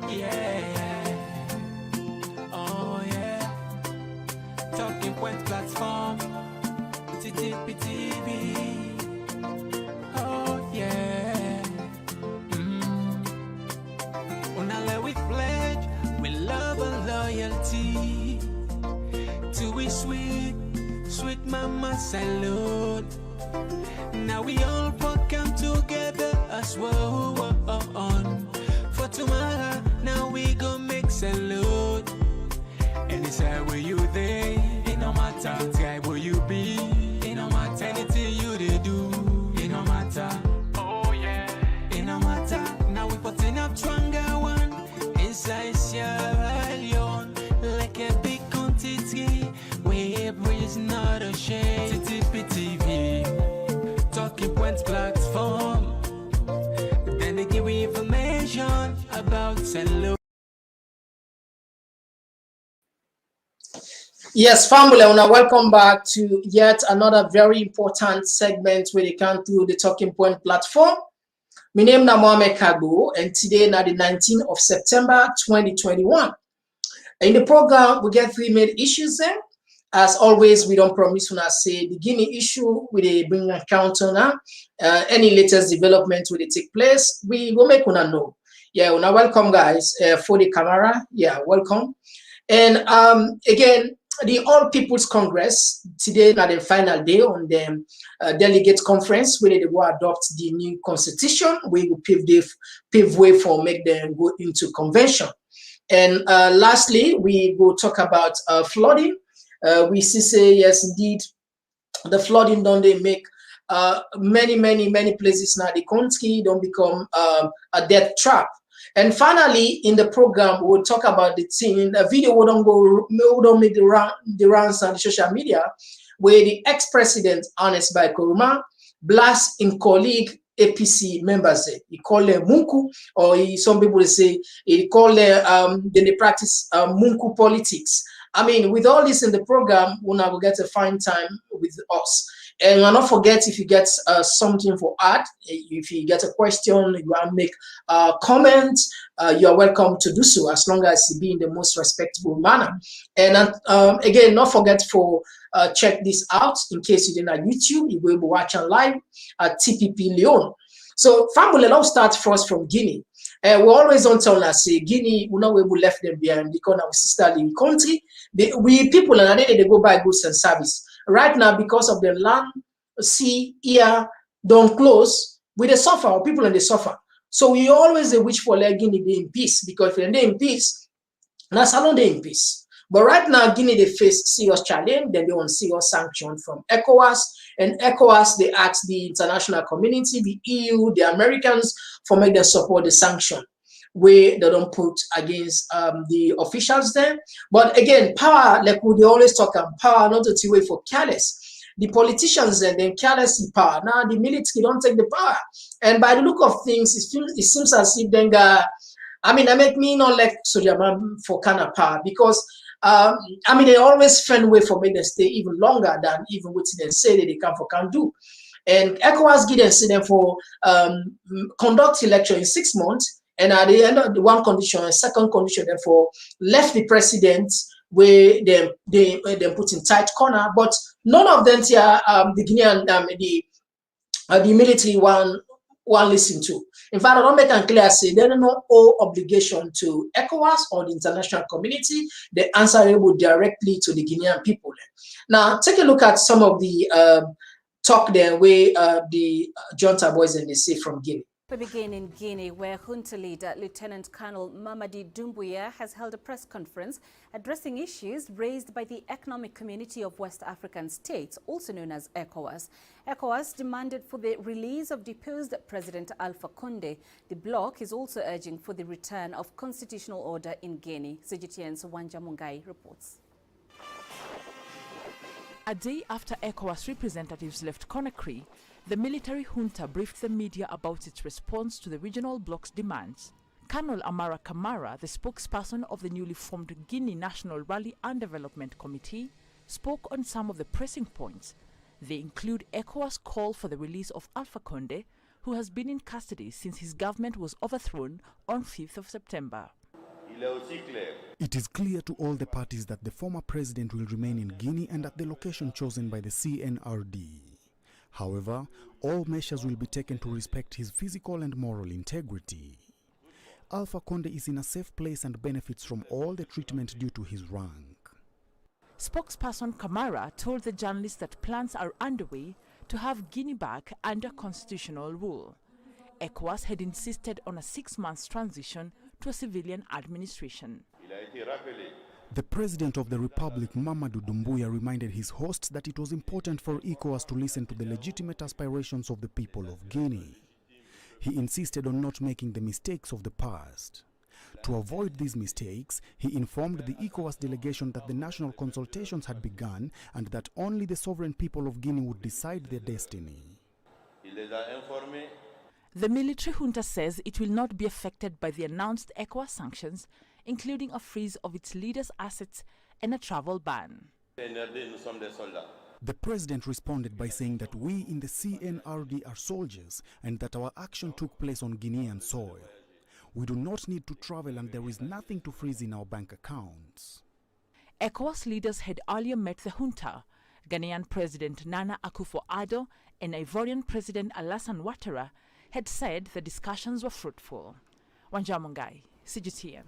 Yeah, oh yeah. Talking Point platform, TTPTV. Oh yeah. Unale we pledge, we love and loyalty. To we sweet, sweet mama salute. Now we all come together as well. For tomorrow, now we gon' make salute. Anytime where you there, it no matter. Anytime where you be, it no matter. Anything you they do, it no matter. Oh yeah, it no matter. Now we putting up stronger one inside Sierra Leone, like a big quantity. Where breeze not a shame. TTPTV, Talking Points platform. Then they give you information about salute. Yes, family, and welcome back to yet another very important segment where they come through the Talking Point platform. My name is Mohamed Kagbo, and today is the 19th of September 2021. In the program, we get three main issues there. As always, we don't promise when I say the Guinea issue, we bring a counter now. Any latest development will take place, we will make una know. Yeah, una welcome guys for the camera. Yeah, welcome. And again, the All People's Congress today na the final day on the delegate conference where they will adopt the new constitution. We will pave way for make them go into convention. And lastly, we will talk about flooding. We see say yes indeed, the flooding don't they make many places now the country don't become a death trap. And finally, in the program, we'll talk about the thing. The video we don't make the rounds on the social media, where the ex-president, Honest by Koroma, blast in colleague APC members. He call them MUNKU, or some people say he call them they practice MUNKU politics. I mean, with all this in the program, we'll now get a fine time with us. And not forget, if you get something for add, if you get a question, you want to make a comment, you're welcome to do so, as long as you be in the most respectful manner. And again, not forget for check this out in case you didn't have YouTube, you will be watching live at TPP Leone. So, family, let's start first from Guinea. We always don't tell us say Guinea, we know we left them behind because our sisterly country. We people and they go buy goods and service. Right now, because of the land, sea, air don't close, we they suffer, people and they suffer. So we always wish for Guinea be in peace, because if they're in peace, now Salon they in peace. But right now, Guinea they face serious challenge, then they want serious sanction from ECOWAS, and ECOWAS they ask the international community, the EU, the Americans for make them support the sanction where they don't put against the officials there. But again, power, like we always talk about power, not to wait for careless. The politicians and then careless in power. Now the military don't take the power. And by the look of things, it seems as if then I mean, I make me not like soldier man for kind of power, because I mean they always find way for make them stay even longer than even what they say that they can do. And ECOWAS give them say them for conduct election in 6 months. And at the end of the one condition, a second condition, therefore, left the president where they put in tight corner. But none of them here, the Guinean, the military one listen to. In fact, I don't make it clear, say they don't know all obligation to ECOWAS or the international community. They answerable directly to the Guinean people. Now, take a look at some of the talk there where the junta boys and they say from Guinea. We begin in Guinea, where junta leader Lieutenant Colonel Mamadi Doumbouya has held a press conference addressing issues raised by the Economic Community of West African States, also known as ECOWAS. ECOWAS demanded for the release of deposed President Alpha Condé. The bloc is also urging for the return of constitutional order in Guinea. CGTN's Wanja Mungai reports. A day after ECOWAS representatives left Conakry, the military junta briefed the media about its response to the regional bloc's demands. Colonel Amara Kamara, the spokesperson of the newly formed Guinea National Rally and Development Committee, spoke on some of the pressing points. They include ECOWAS' call for the release of Alpha Condé, who has been in custody since his government was overthrown on 5th of September. It is clear to all the parties that the former president will remain in Guinea and at the location chosen by the CNRD. However, all measures will be taken to respect his physical and moral integrity. Alpha Conde is in a safe place and benefits from all the treatment due to his rank. Spokesperson Kamara told the journalists that plans are underway to have Guinea back under constitutional rule. ECOWAS had insisted on a 6-month transition to a civilian administration. The President of the Republic, Mamadou Doumbouya, reminded his hosts that it was important for ECOWAS to listen to the legitimate aspirations of the people of Guinea. He insisted on not making the mistakes of the past. To avoid these mistakes, he informed the ECOWAS delegation that the national consultations had begun and that only the sovereign people of Guinea would decide their destiny. The military junta says it will not be affected by the announced ECOWAS sanctions, including a freeze of its leaders' assets and a travel ban. The president responded by saying that we in the CNRD are soldiers and that our action took place on Guinean soil. We do not need to travel and there is nothing to freeze in our bank accounts. ECOWAS leaders had earlier met the junta. Ghanaian President Nana Akufo-Addo and Ivorian President Alassane Ouattara had said the discussions were fruitful. Wanjamungai, CGTN.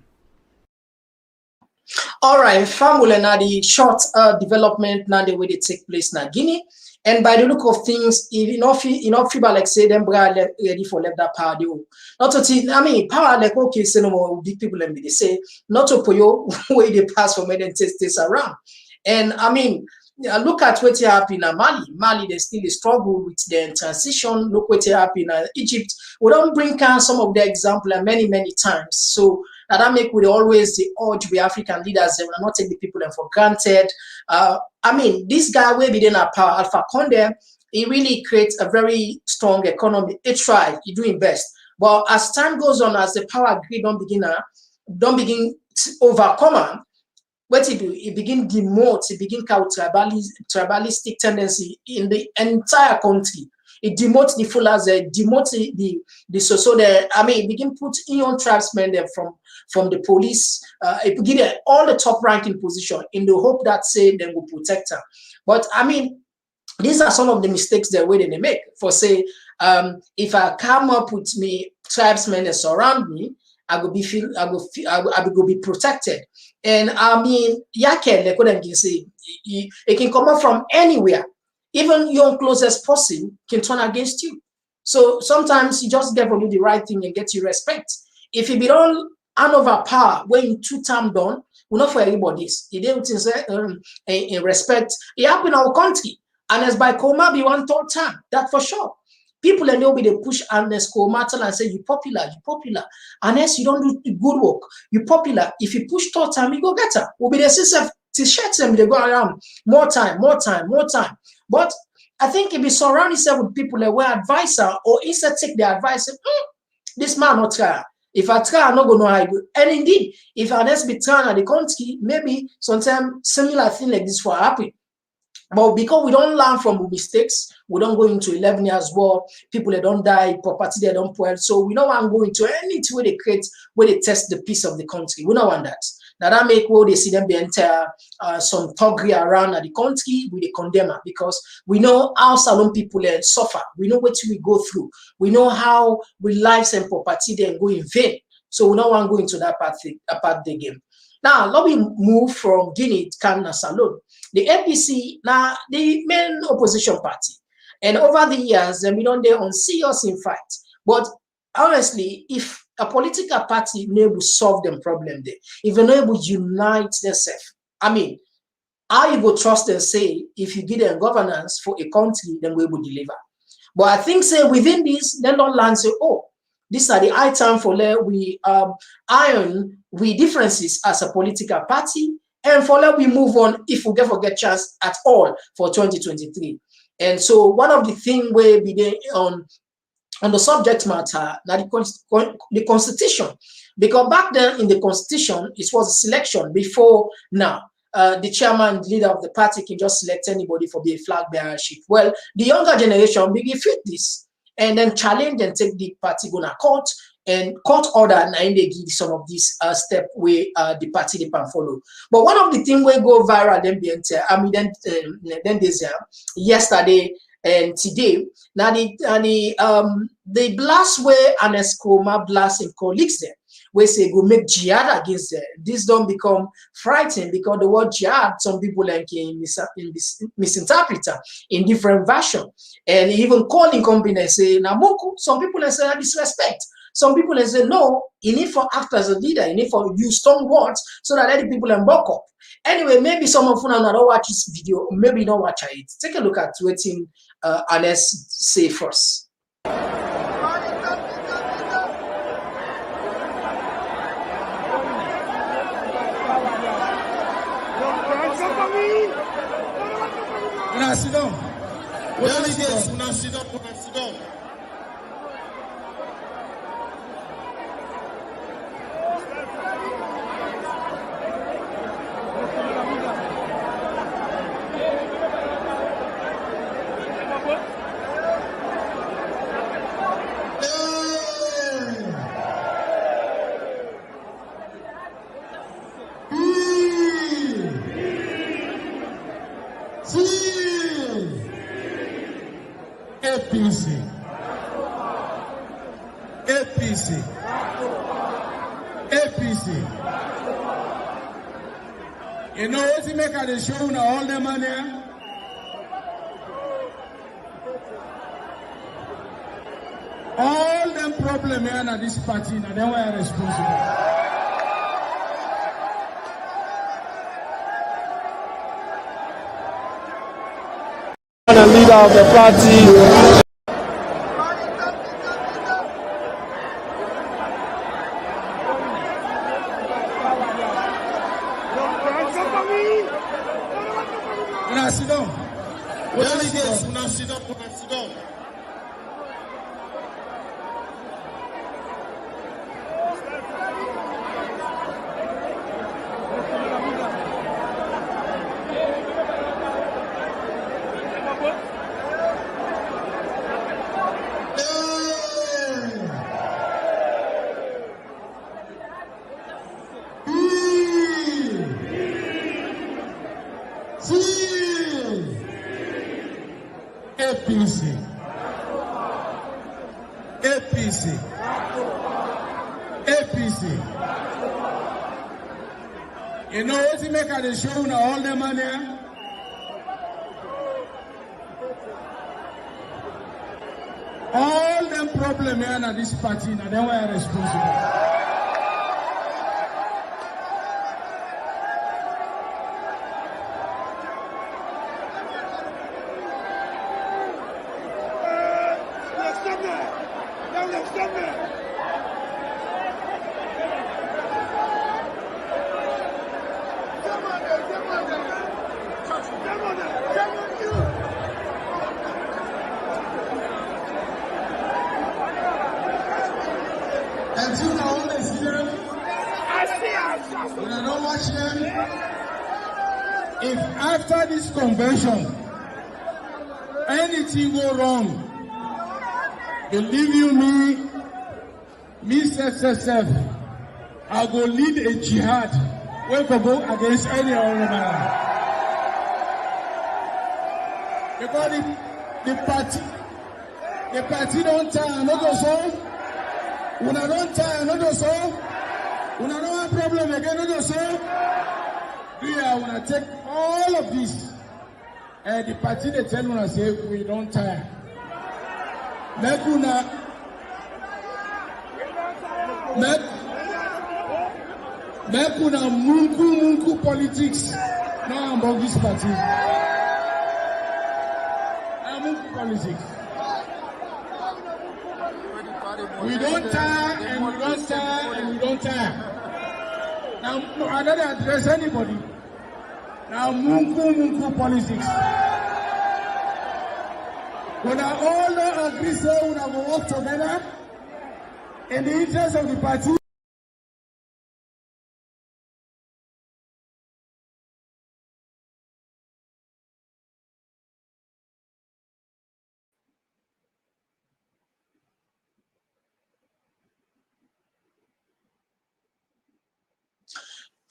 All right, family, now the short development now the way they take place in Guinea. And by the look of things, if FIBA like say them ready for left that power deal. Not to see, I mean, power like okay, say no more big people and they say not to put your way they pass for many this around. And I mean, look at what happened in Mali. Mali, they still struggle with their transition. Look what happened in Egypt. We don't bring down some of the example many times. So that make with always the urge we African leaders they will not take the people for granted. I mean, this guy will be in a power, Alpha Conde, he really creates a very strong economy. He tried, he doing best. But as time goes on, as the power grid don't begin to overcome, what he do? He begin demote, he begin count tribalistic tendency in the entire country. It demotes the fullers, demotes the so I mean, it begin put in on tribesmen there from the police. It begin all the top ranking position in the hope that say they will protect her. But I mean, these are some of the mistakes that way they make. For say, if I come up with me tribesmen that surround me, I will be protected. And I mean, yake like can say, it can come up from anywhere. Even your closest person can turn against you. So sometimes you just get to do the right thing and get your respect. If you be done hand over power when you 2 term done, we're not for everybody's. You don't say in respect. It happened in our country. And as by Koroma be 1/3 term, that for sure. People and they'll be they push Ernest Koroma and say you popular. Unless you don't do good work, you popular. If you push 3rd time, you go better. Will be the system t-shirts them they go around more time. But I think if you surround yourself with people that were advisor or instead take the advice, this man not try. If I try, I'm not gonna know how I do. And indeed, if I just be trying at the country, maybe sometimes similar thing like this will happen. But because we don't learn from mistakes, we don't go into 11 years war, people that don't die, property they don't spoil. So we don't want to go into anything where they create, where they test the peace of the country. We don't want that. Now that make where they see them the entire some thuggery around at the country, we condemn her because we know how Salon people suffer. We know what we go through. We know how we lives and property then go in vain. So we don't want to go into that part of the game. Now, let me move from Guinea to Kano Salon. The APC, now the main opposition party. And over the years, they've been on there on serious in fight. But honestly, if a political party able to solve them problem there, if they're not able to unite themselves, I mean, how you go trust and say, if you give them governance for a country, then we will deliver. But I think, say, within this, they don't learn, say, oh, these are the high time for we iron we differences as a political party, and for we move on if we get chance at all for 2023. And so one of the things where we did on the subject matter, now the constitution, because back then in the constitution it was a selection before now. The chairman, leader of the party can just select anybody for the flag bearership. Well, the younger generation begin fit this and then challenge and take the party going to court and court order, and they give some of these step where the party they can follow. But one of the things will go viral then this yesterday and today. Now the blast where Anes Koroma blast in colleagues there, where say go make jihad against them. This don't become frightening because the word jihad, some people like misinterpret in different version, and even calling company say na MUNKU. Some people say disrespect. Some people say no, you need for act as a leader, you need for use strong words so that other people can buck up. Anyway, maybe some of you don't watch this video, maybe you don't watch it. Take a look at what Anes say first. Una sit down. Delegates, una sit down, una sit down. APC. APC. APC. You know what you make at the show now, all the money? All them problems here at this party, now they were responsible. The leader of the party. Una sit down. Delegates, una sit down, una sit down. APC. APC. APC. You know what you make at the show now, all the money? All them problems here at this party, now they were responsible. And you know all they see them? When I don't watch them, if after this convention anything go wrong, believe you me SSF, I go lead a jihad where go go against any other man. Because the party don't tire, no go so. When I don't tire, no go so. When I don't have problem again, no go so. Yeah, when I take all of this, and the party they tell me, I say we don't tire. Make una MUNKU politics. Now about this party. MUNKU politics. We don't tire and we don't tire and we don't tire. Now I don't address anybody. Now MUNKU politics. When I all agree, say we will work together in the interest of the party.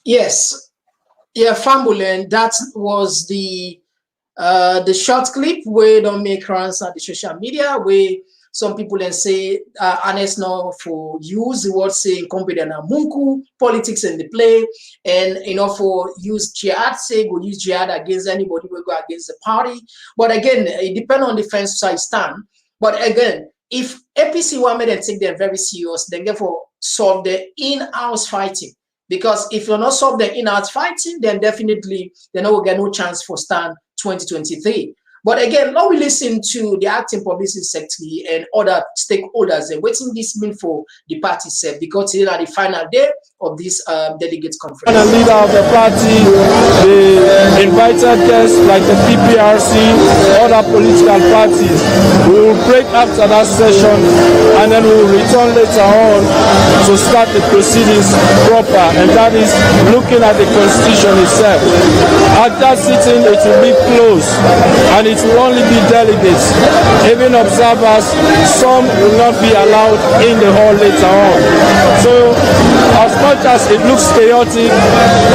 Yes, yeah, Fambulen. That was the short clip where don't make rounds on the social media where some people then say honest now for use the word saying competent and MUNKU politics in the play, and for use jihad, say go use jihad against anybody will go against the party. But again, it depends on the fence side stand. But again, if APC want me to take them very serious, then therefore solve the in-house fighting. Because if you're not solve the in-house fighting, then definitely then will get no chance for stand 2023. But again, now we listen to the acting publicity secretary and other stakeholders and waiting this mean for the party set, because it's at the final day of this delegates conference. The leader of the party, the invited guests like the PPRC, other political parties. We will break after that session and then we will return later on to start the proceedings proper, and that is looking at the constitution itself. At that sitting, it will be closed and it will only be delegates. Even observers, some will not be allowed in the hall later on. So as much as it looks chaotic,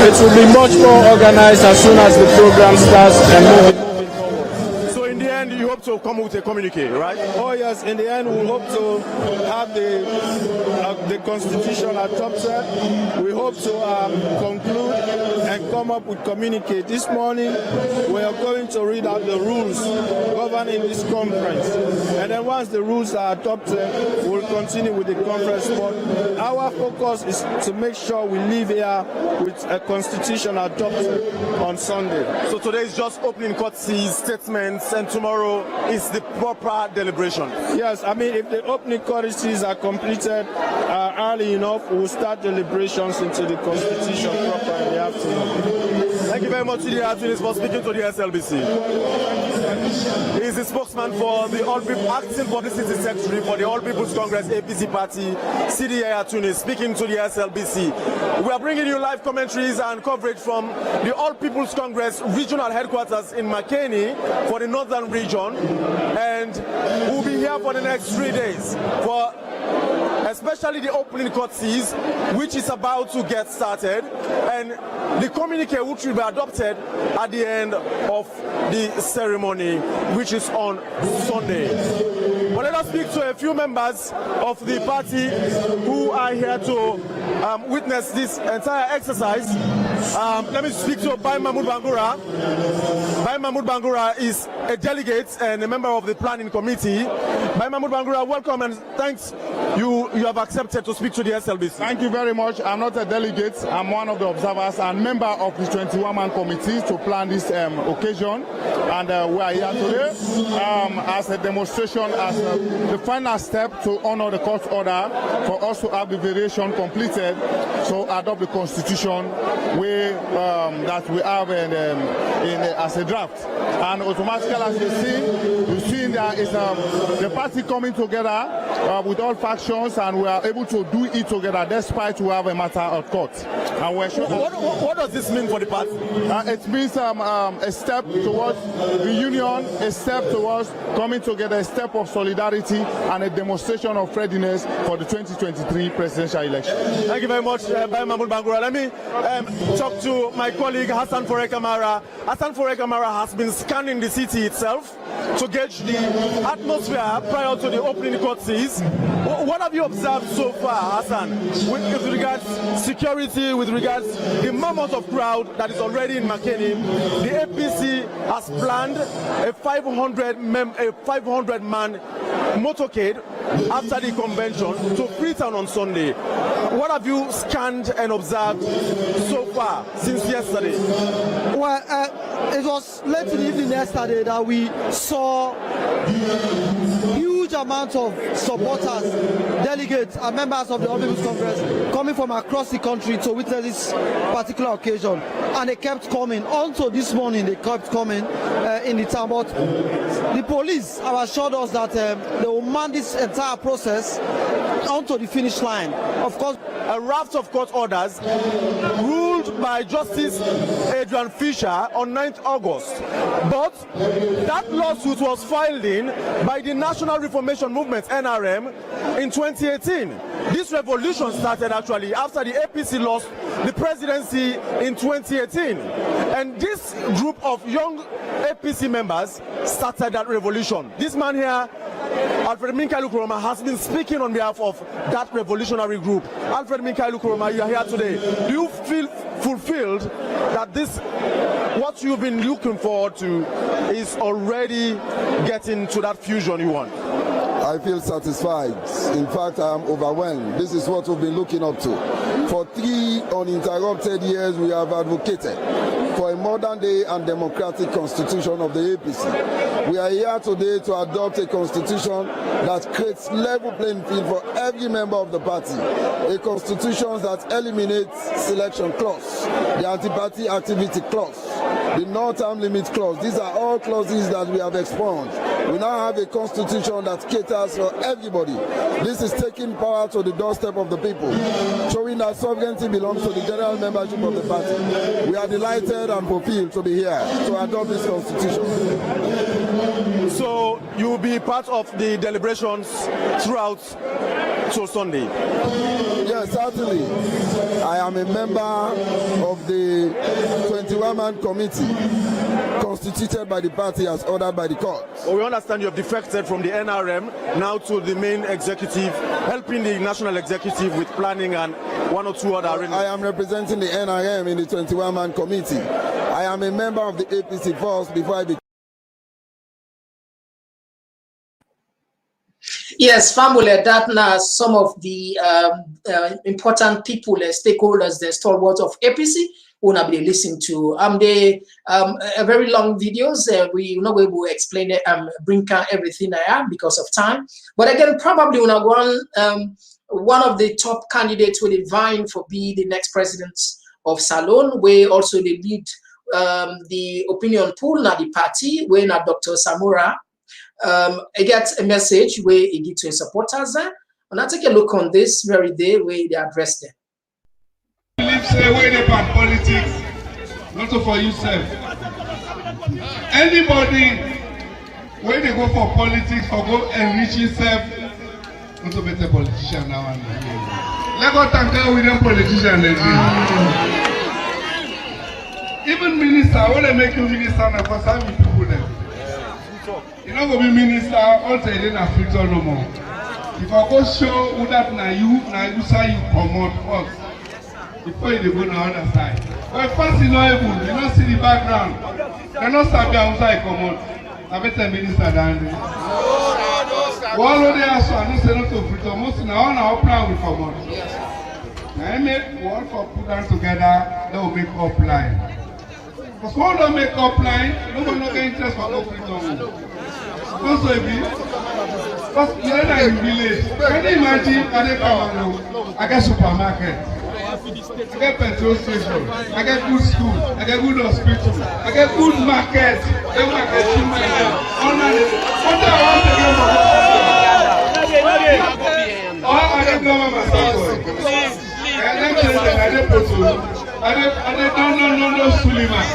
it will be much more organized as soon as the program starts and moving forward. So in the end, you hope to come with a communique, right? Oh yes, in the end we hope to have the constitution adopted. We hope to conclude and come up with communique. This morning we are going to read out the rules governing this conference, and then once the rules are adopted, we'll continue with the conference. But our focus is to make sure we leave here with a constitution adopted on Sunday. So today is just opening courtesies, statements, and tomorrow is the proper deliberation. Yes, I mean, if the opening courtesies are completed early enough, we'll start deliberations into the constitution proper in the afternoon. Thank you very much, Chidi, for speaking to the SLBC. He is the spokesman for the All People, acting publicity secretary for the All People's Congress APC party, CDA Tunis, speaking to the SLBC. We are bringing you live commentaries and coverage from the All People's Congress regional headquarters in Makeni for the northern region, and we'll be here for the next 3 days for especially the opening courtesies, which is about to get started, and the communique which will be adopted at the end of the ceremony, which is on Sunday. But let us speak to a few members of the party who are here to witness this entire exercise. Let me speak to Bai Mahmoud Bangura. Bai Mahmoud Bangura is a delegate and a member of the planning committee. Bai Mahmoud Bangura, welcome and thanks you have accepted to speak to the SLBC. Thank you very much. I'm not a delegate. I'm one of the observers and member of the 21-man committee to plan this occasion. And we are here today as a demonstration, as the final step to honor the court order for us to have the variation completed to adopt the constitution that we have as a draft. And automatically, as you see there is the party coming together with all factions, and we are able to do it together despite we have a matter of court. And we're sure what does this mean for the party? It means a step towards reunion, a step towards coming together, a step of solidarity, and a demonstration of readiness for the 2023 presidential election. Thank you very much, Bai Mahmoud Bangura. Let me talk to my colleague Hassan Fore Kamara. Hassan Fore Kamara has been scanning the city itself to gauge the atmosphere prior to the opening courtesies. What have you observed so far, Hassan, with regards security, with regards the mammoth of crowd that is already in Makeni? The APC has planned a 500-man motorcade after the convention to Freetown on Sunday. What have you scanned and observed so far since yesterday? Well, it was late in the evening yesterday that we saw huge amounts of supporters, delegates, and members of the All People's Congress coming from across the country to witness this particular occasion, and they kept coming. Also this morning they kept coming in the town, but the police have assured us that they will man this entire process onto the finish line. Of course, a raft of court orders ruled by Justice Adrian Fisher on 9th August. But that lawsuit was filed in by the National Reformation Movement, NRM, in 2018. This revolution started actually after the APC lost the presidency in 2018. And this group of young APC members started that revolution. This man here, Alfred Minkailu Koroma, has been speaking on behalf of that revolutionary group. Alfred Minkailu Koroma, you are here today. Do you feel fulfilled that this, what you've been looking forward to, is already getting to that fusion you want? I feel satisfied. In fact, I am overwhelmed. This is what we've been looking up to. For 3 uninterrupted years, we have advocated for a modern day and democratic constitution of the APC. We are here today to adopt a constitution that creates level playing field for every member of the party. A constitution that eliminates selection clause, the anti-party activity clause, the no-term limit clause. These are all clauses that we have expunged. We now have a constitution that caters for everybody. This is taking power to the doorstep of the people, showing that sovereignty belongs to the general membership of the party. We are delighted and fulfilled to be here to adopt this constitution. So you will be part of the deliberations throughout till Sunday? Yes, certainly. I am a member of the 21-man committee constituted by the party as ordered by the court. Well, we understand you have defected from the NRM now to the main executive, helping the national executive with planning and 1 or 2 other arrangements. I am representing the NRM in the 21-man committee. I am a member of the APC first before I became. Yes, family, that now some of the important people, stakeholders, the stalwarts of APC, who will be listening to. They a very long videos. We not going to explain it, bring everything I am because of time. But again, probably when I go on, one of the top candidates will be vying for be the next president of Salon, where also they lead the opinion poll na the party, where na Dr. Samora. I get a message where he gives to his supporters, and I take a look on this very day where they address them. Say where they part politics, not for yourself. Anybody when they go for politics or go enrich yourself, not to be a politician now and then. Let go tanker with them politician. Even minister, when they make you minister, now for some people them. You know, go be minister until you don't fit no more. If I go show who that now you say you promote us before you go on the other side. But first you know able, you don't see the background. You don't sabi outside come out. I bet the minister down there. One of the answers, I don't say not to fit almost now on our plan will come out. Now I make one for put them together, they will make up line. Because one don't make up line, nobody no get interest for no freedom. Also, because you're in a village. Can you imagine? I get supermarket, I get petrol station, I get good school, I get good hospital, I get good market. Then I get human. What I want to get I get government myself. I get petrol. No Suleiman.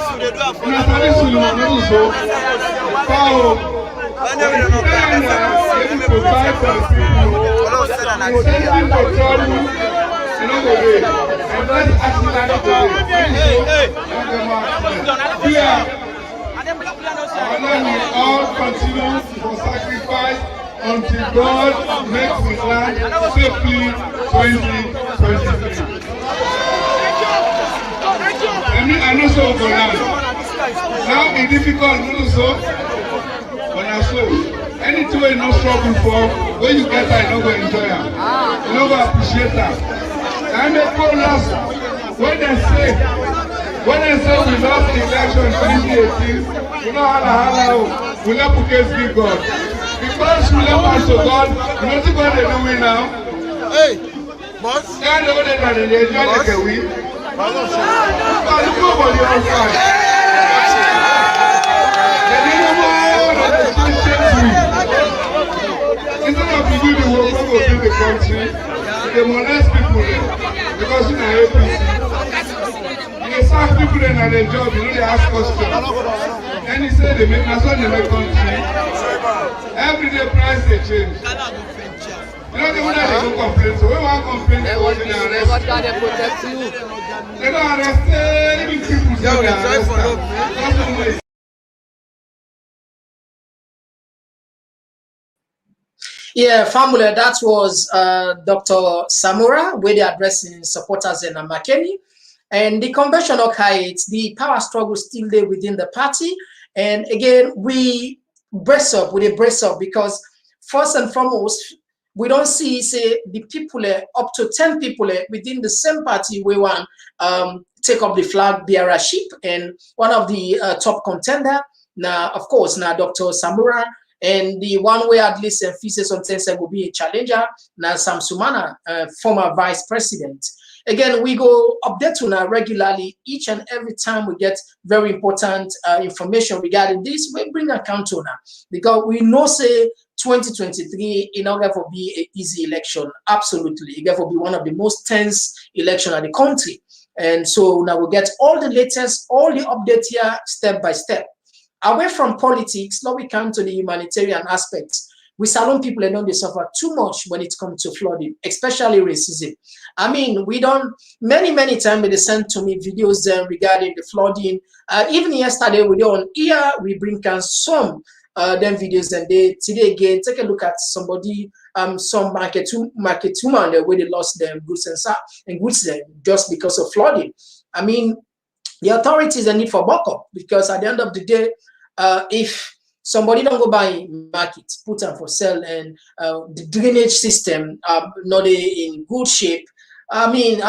Suleiman, no so. Power. When you provide for the people, send them for trouble, you know the way. And let's accident we will all continue for sacrifice until God makes his land safely 2023. I know so for now. Now it's difficult, not so. But I so anything you no struggle for, when you get that, you don't go enjoy it. You don't go appreciate that. I may go last when they say we lost the election in 2018, we know how we not put case give God. Because we left us to God, you know what they doing now? Hey, boss. They know that they enjoy like a win. Because nobody else fight. Instead of beginning the work, the country, they molest people because you know APC. They serve people in their job, you know they ask questions. And he said they make that's what they make country. Every day price they change. You know the one that they don't complain, so we want to complain they want to arrest. They don't arrest any people, so they arrest them. Yeah, family, that was Dr. Samura, where they're addressing supporters in Makeni. And the convention occurred, the power struggle still there within the party. And again, we brace up because first and foremost, we don't see, say, the people, up to 10 people within the same party, we want take up the flag bearership. And one of the top contender, now, of course, now Dr. Samura, and the one way at least emphasis on things will be a challenger, now Sam Sumana, former vice president. Again, we go update to now regularly each and every time we get very important information regarding this. We bring account to now because we know say 2023 in order to be an easy election. Absolutely, it will be one of the most tense election in the country. And so now we get all the latest, all the updates here step by step. Away from politics, now we come to the humanitarian aspects. We Salon people and don't they suffer too much when it comes to flooding, especially racism. I mean, we don't many times they send to me videos regarding the flooding. Even yesterday we don't here we bring in some them videos and they today again take a look at somebody some market woman where they lost their goods and goods just because of flooding. I mean, the authorities they need for backup because at the end of the day, if somebody don't go buy market, put them for sale, and the drainage system not in good shape. I mean,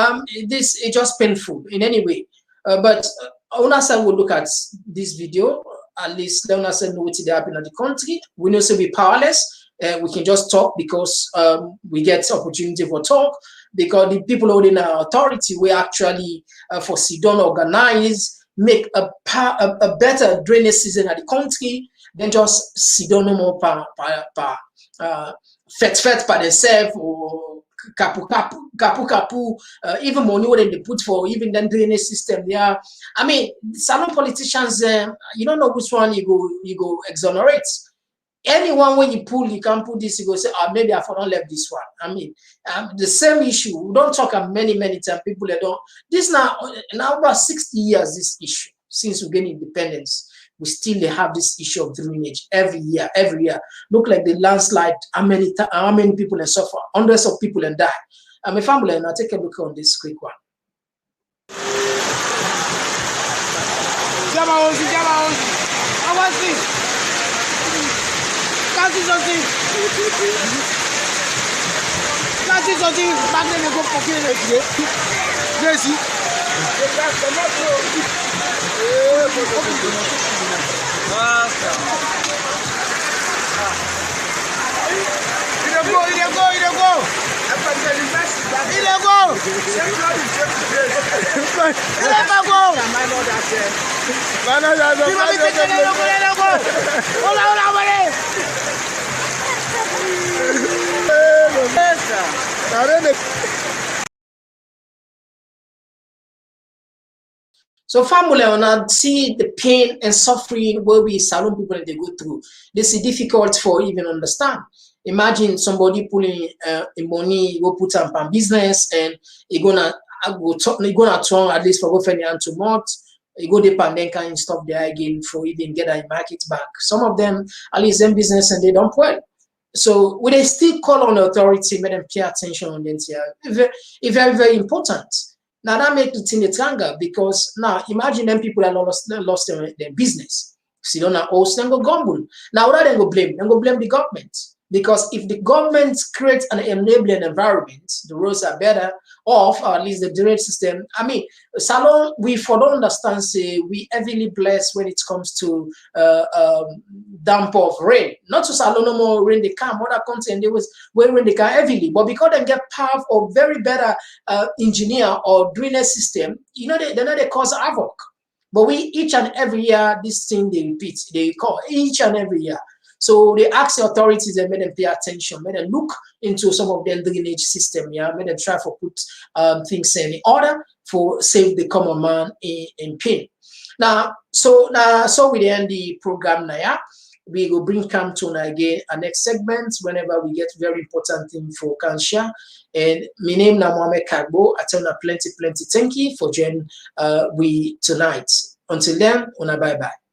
this is just painful in any way. But Onasa will look at this video. At least let us know what happened in the country. We know so we powerless. We can just talk because we get opportunity for talk because the people holding our authority we actually for Sidon organize make a better drainage system in the country than just Sidon no more fet by themselves or kapu even money what they put for even then drainage system. Yeah, I mean, Salon politicians, you don't know which one you go exonerate. Anyone when you pull, you can put this, you go say, maybe I don't left this one. I mean, the same issue. We don't talk many times. People that don't. This now about 60 years. This issue since we gain independence, we still have this issue of drainage every year. Look like the landslide. How many people and suffer? Hundreds of people and die. I'm a family, and I'll take a look on this quick one. So family, when I see the pain and suffering where we Salon people they go through, this is difficult for even understand. Imagine somebody pulling money, go put up on business, and he gonna turn at least for go and to month. You go the pandemic and stop there again for even get a market back. Some of them at least in business and they don't well. So would they still call on the authority, make them pay attention on them? It's very important. Now that makes the thing stronger because now imagine them people that lost their business. See, don't know host them go gumble. Now rather than go blame the government. Because if the government creates an enabling environment, the roads are better off, or at least the drainage system. I mean, Salon, we for don't understand, say, we heavily blessed when it comes to dump of rain. Not to Salon no more rain they come, other countries and they was where rain they come heavily, but because they get power or very better engineer or drainage system, you know, they cause havoc. But we each and every year, this thing they repeat, they call each and every year. So they ask the authorities and made them pay attention, made them look into some of their drainage system, yeah, made them try to put things in order for save the common man in pain. Now, so we end the program now, yeah. We will bring come to again a next segment whenever we get very important info can share. And my name na Mohamed Kagbo. I tell you plenty thank you for joining we tonight. Until then, bye bye.